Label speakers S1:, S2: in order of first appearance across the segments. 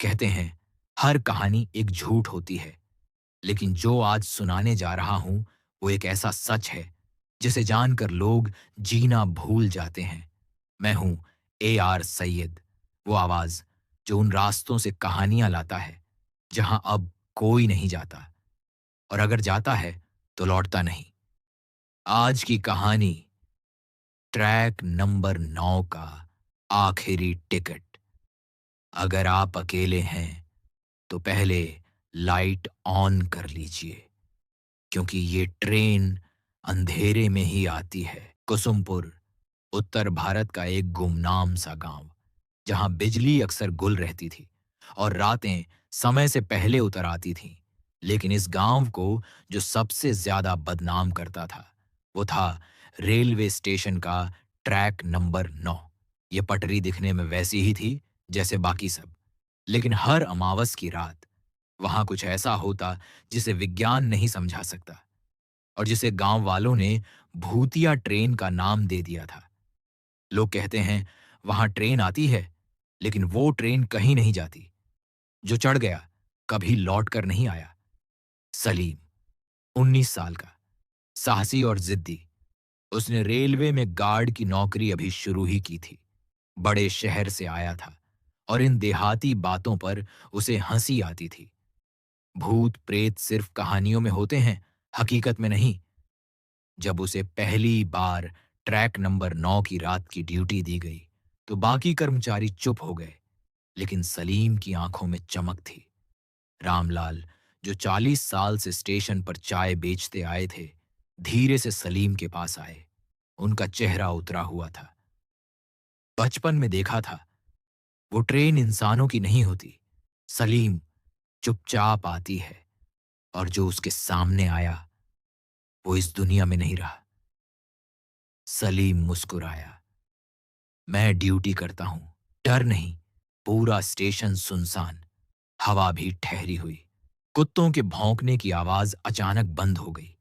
S1: कहते हैं हर कहानी एक झूठ होती है, लेकिन जो आज सुनाने जा रहा हूं वो एक ऐसा सच है जिसे जानकर लोग जीना भूल जाते हैं। मैं हूं AR सैयद, वो आवाज जो उन रास्तों से कहानियां लाता है जहां अब कोई नहीं जाता, और अगर जाता है तो लौटता नहीं। आज की कहानी ट्रैक नंबर 9 का आखिरी टिकट। अगर आप अकेले हैं तो पहले लाइट ऑन कर लीजिए, क्योंकि ये ट्रेन अंधेरे में ही आती है। कुसुमपुर, उत्तर भारत का एक गुमनाम सा गांव, जहां बिजली अक्सर गुल रहती थी और रातें समय से पहले उतर आती थीं। लेकिन इस गांव को जो सबसे ज्यादा बदनाम करता था वो था रेलवे स्टेशन का ट्रैक नंबर 9। ये पटरी दिखने में वैसी ही थी जैसे बाकी सब, लेकिन हर अमावस की रात वहां कुछ ऐसा होता जिसे विज्ञान नहीं समझा सकता, और जिसे गांव वालों ने भूतिया ट्रेन का नाम दे दिया था। लोग कहते हैं वहां ट्रेन आती है, लेकिन वो ट्रेन कहीं नहीं जाती। जो चढ़ गया कभी लौट कर नहीं आया। सलीम, 19 साल का, साहसी और जिद्दी। उसने रेलवे में गार्ड की नौकरी अभी शुरू ही की थी। बड़े शहर से आया था और इन देहाती बातों पर उसे हंसी आती थी। भूत प्रेत सिर्फ कहानियों में होते हैं, हकीकत में नहीं। जब उसे पहली बार ट्रैक नंबर 9 की रात की ड्यूटी दी गई तो बाकी कर्मचारी चुप हो गए, लेकिन सलीम की आंखों में चमक थी। रामलाल, जो 40 साल से स्टेशन पर चाय बेचते आए थे, धीरे से सलीम के पास आए। उनका चेहरा उतरा हुआ था। बचपन में देखा था, वो ट्रेन इंसानों की नहीं होती। सलीम, चुपचाप आती है, और जो उसके सामने आया वो इस दुनिया में नहीं रहा। सलीम मुस्कुराया। मैं ड्यूटी करता हूं, डर नहीं। पूरा स्टेशन सुनसान, हवा भी ठहरी हुई। कुत्तों के भौंकने की आवाज अचानक बंद हो गई।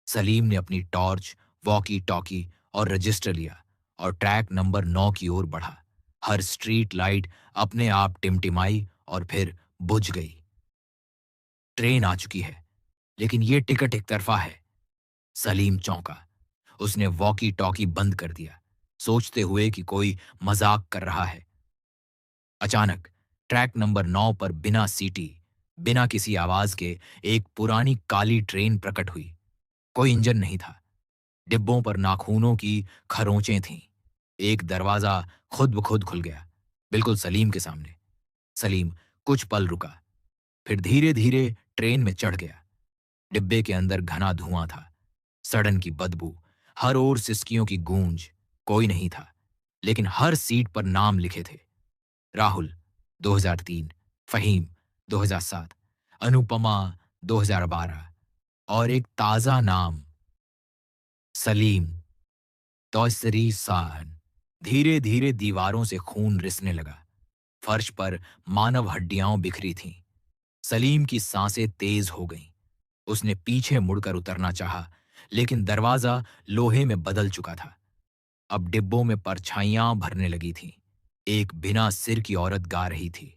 S1: सलीम ने अपनी टॉर्च, वॉकी टॉकी और रजिस्टर लिया और ट्रैक नंबर 9 की ओर बढ़ा। हर स्ट्रीट लाइट अपने आप टिमटिमाई और फिर बुझ गई। ट्रेन आ चुकी है, लेकिन ये टिकट एक तरफा है। सलीम चौंका। उसने वॉकी टॉकी बंद कर दिया, सोचते हुए कि कोई मजाक कर रहा है। अचानक ट्रैक नंबर 9 पर बिना सीटी, बिना किसी आवाज के एक पुरानी काली ट्रेन प्रकट हुई। कोई इंजन नहीं था। डिब्बों पर नाखूनों की खरोंचें थीं। एक दरवाजा खुद ब खुद खुल गया, बिल्कुल सलीम के सामने। सलीम कुछ पल रुका, फिर धीरे धीरे ट्रेन में चढ़ गया। डिब्बे के अंदर घना धुआं था, सड़न की बदबू, हर ओर सिसकियों की गूंज। कोई नहीं था, लेकिन हर सीट पर नाम लिखे थे। राहुल 2003, फहीम 2007, अनुपमा 2012, और एक ताजा नाम, सलीम। तौसरी सान। धीरे धीरे दीवारों से खून रिसने लगा। फर्श पर मानव हड्डियां बिखरी थीं। सलीम की सांसें तेज हो गईं। उसने पीछे मुड़कर उतरना चाहा, लेकिन दरवाजा लोहे में बदल चुका था। अब डिब्बों में परछाइयां भरने लगी थीं। एक बिना सिर की औरत गा रही थी।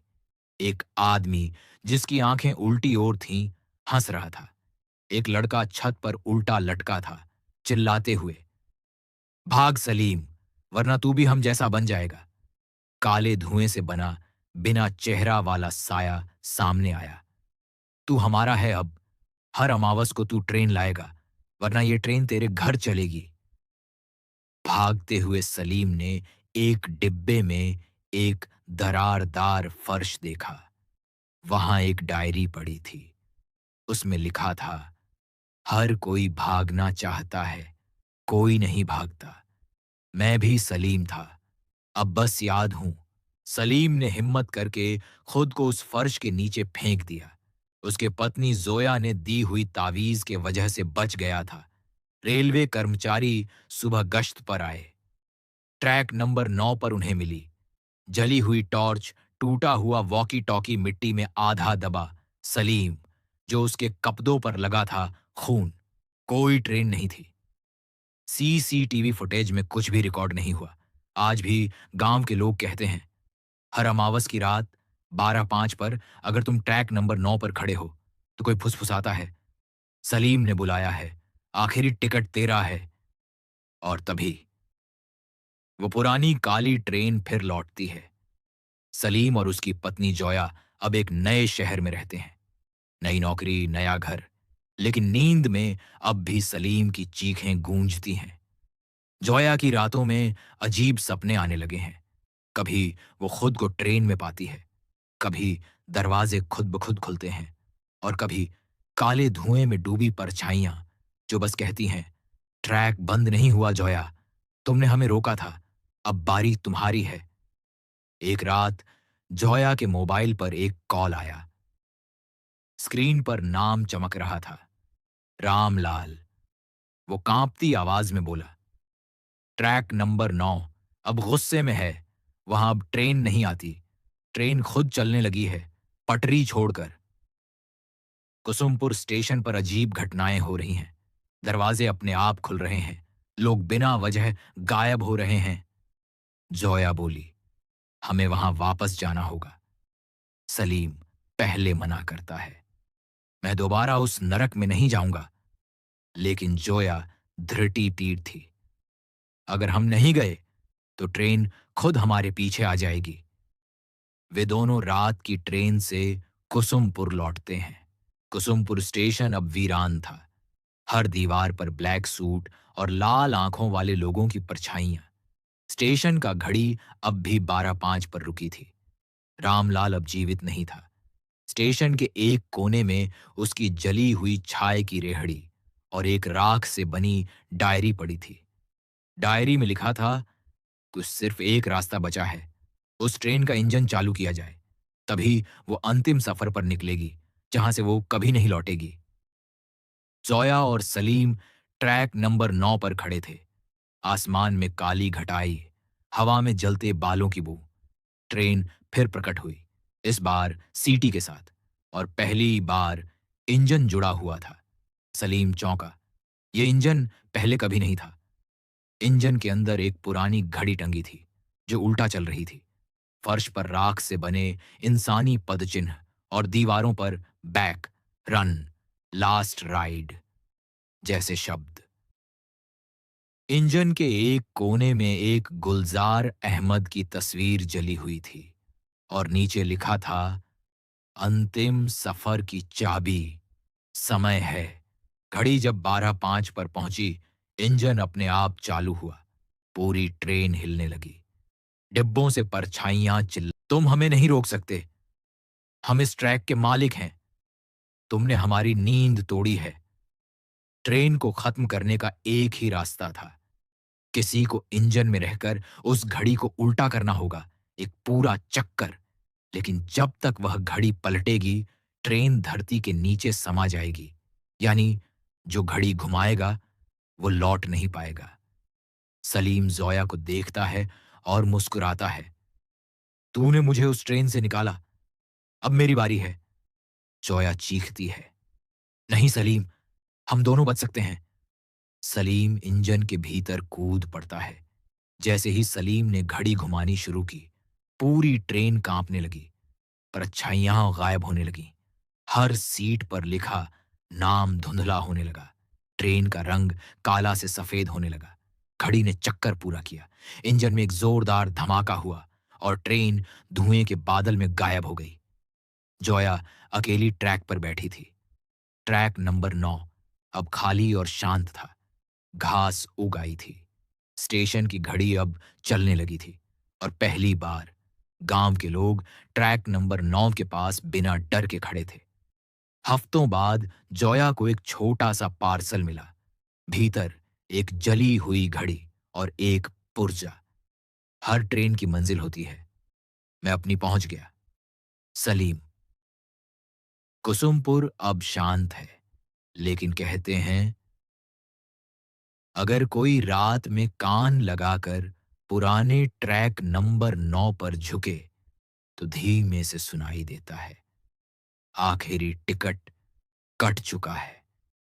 S1: एक आदमी, जिसकी आंखें उल्टी ओर थीं, हंस रहा था। एक लड़का छत पर उल्टा लटका था, चिल्लाते हुए, भाग सलीम, वरना तू भी हम जैसा बन जाएगा। काले धुएं से बना बिना चेहरा वाला साया सामने आया। तू हमारा है अब। हर अमावस को तू ट्रेन लाएगा, वरना ये ट्रेन तेरे घर चलेगी। भागते हुए सलीम ने एक डिब्बे में एक दरारदार फर्श देखा। वहां एक डायरी पड़ी थी। उसमें लिखा था, हर कोई भागना चाहता है, कोई नहीं भागता। मैं भी सलीम था, अब बस याद हूं। सलीम ने हिम्मत करके खुद को उस फर्श के नीचे फेंक दिया। उसके पत्नी जोया ने दी हुई तावीज के वजह से बच गया था। रेलवे कर्मचारी सुबह गश्त पर आए। ट्रैक नंबर 9 पर उन्हें मिली जली हुई टॉर्च, टूटा हुआ वॉकी टॉकी मिट्टी में आधा दबा। सलीम, जो उसके कपड़ों पर लगा था खून। कोई ट्रेन नहीं थी। सीसीटीवी फुटेज में कुछ भी रिकॉर्ड नहीं हुआ। आज भी गांव के लोग कहते हैं, हर अमावस की रात 12:05 पर अगर तुम ट्रैक नंबर 9 पर खड़े हो तो कोई फुसफुसाता है, सलीम ने बुलाया है, आखिरी टिकट तेरा है। और तभी वो पुरानी काली ट्रेन फिर लौटती है। सलीम और उसकी पत्नी जोया अब एक नए शहर में रहते हैं। नई नौकरी, नया घर, लेकिन नींद में अब भी सलीम की चीखें गूंजती हैं। जोया की रातों में अजीब सपने आने लगे हैं। कभी वो खुद को ट्रेन में पाती है, कभी दरवाजे खुद ब खुद खुलते हैं, और कभी काले धुएं में डूबी परछाइयां जो बस कहती हैं, ट्रैक बंद नहीं हुआ जोया, तुमने हमें रोका था, अब बारी तुम्हारी है। एक रात जोया के मोबाइल पर एक कॉल आया। स्क्रीन पर नाम चमक रहा था, रामलाल। वो कांपती आवाज में बोला, ट्रैक नंबर 9 अब गुस्से में है, वहां अब ट्रेन नहीं आती, ट्रेन खुद चलने लगी है, पटरी छोड़कर। कुसुमपुर स्टेशन पर अजीब घटनाएं हो रही हैं। दरवाजे अपने आप खुल रहे हैं, लोग बिना वजह गायब हो रहे हैं। जोया बोली, हमें वहां वापस जाना होगा। सलीम पहले मना करता है, मैं दोबारा उस नरक में नहीं जाऊंगा। लेकिन जोया धृटी तीर थी, अगर हम नहीं गए तो ट्रेन खुद हमारे पीछे आ जाएगी। वे दोनों रात की ट्रेन से कुसुमपुर लौटते हैं। कुसुमपुर स्टेशन अब वीरान था। हर दीवार पर ब्लैक सूट और लाल आंखों वाले लोगों की परछाइयां। स्टेशन का घड़ी अब भी 12:05 पर रुकी थी। रामलाल अब जीवित नहीं था। स्टेशन के एक कोने में उसकी जली हुई छाय की रेहड़ी और एक राख से बनी डायरी पड़ी थी। डायरी में लिखा था, कुछ सिर्फ एक रास्ता बचा है, उस ट्रेन का इंजन चालू किया जाए, तभी वो अंतिम सफर पर निकलेगी जहां से वो कभी नहीं लौटेगी। जोया और सलीम ट्रैक नंबर 9 पर खड़े थे। आसमान में काली घटाई, हवा में जलते बालों की बू। ट्रेन फिर प्रकट हुई, इस बार सीटी के साथ, और पहली बार इंजन जुड़ा हुआ था। सलीम चौंका, ये इंजन पहले कभी नहीं था। इंजन के अंदर एक पुरानी घड़ी टंगी थी जो उल्टा चल रही थी। फर्श पर राख से बने इंसानी पदचिन्ह और दीवारों पर बैक, रन, लास्ट राइड जैसे शब्द। इंजन के एक कोने में एक गुलजार अहमद की तस्वीर जली हुई थी और नीचे लिखा था, अंतिम सफर की चाबी, समय है। घड़ी जब 12:05 पर पहुंची, इंजन अपने आप चालू हुआ। पूरी ट्रेन हिलने लगी। डिब्बों से परछाइयां चिल्ला, तुम हमें नहीं रोक सकते, हम इस ट्रैक के मालिक हैं, तुमने हमारी नींद तोड़ी है। ट्रेन को खत्म करने का एक ही रास्ता था, किसी को इंजन में रहकर उस घड़ी को उल्टा करना होगा, एक पूरा चक्कर। लेकिन जब तक वह घड़ी पलटेगी, ट्रेन धरती के नीचे समा जाएगी, यानी जो घड़ी घुमाएगा वो लौट नहीं पाएगा। सलीम जोया को देखता है और मुस्कुराता है, तूने मुझे उस ट्रेन से निकाला, अब मेरी बारी है। जोया चीखती है, नहीं सलीम, हम दोनों बच सकते हैं। सलीम इंजन के भीतर कूद पड़ता है। जैसे ही सलीम ने घड़ी घुमानी शुरू की, पूरी ट्रेन कांपने लगी, परछाइयां गायब होने लगीं। हर सीट पर लिखा नाम धुंधला होने लगा। ट्रेन का रंग काला से सफेद होने लगा। घड़ी ने चक्कर पूरा किया। इंजन में एक जोरदार धमाका हुआ और ट्रेन धुएं के बादल में गायब हो गई। जोया अकेली ट्रैक पर बैठी थी। ट्रैक नंबर 9 अब खाली और शांत था। घास उग आई थी। स्टेशन की घड़ी अब चलने लगी थी और पहली बार गांव के लोग ट्रैक नंबर 9 के पास बिना डर के खड़े थे। हफ्तों बाद जोया को एक छोटा सा पार्सल मिला। भीतर एक जली हुई घड़ी और एक पुर्जा। हर ट्रेन की मंजिल होती है। मैं अपनी पहुंच गया। सलीम। कुसुमपुर अब शांत है, लेकिन कहते हैं, अगर कोई रात में कान लगाकर पुराने ट्रैक नंबर 9 पर झुके तो धीमे से सुनाई देता है, आखिरी टिकट कट चुका है।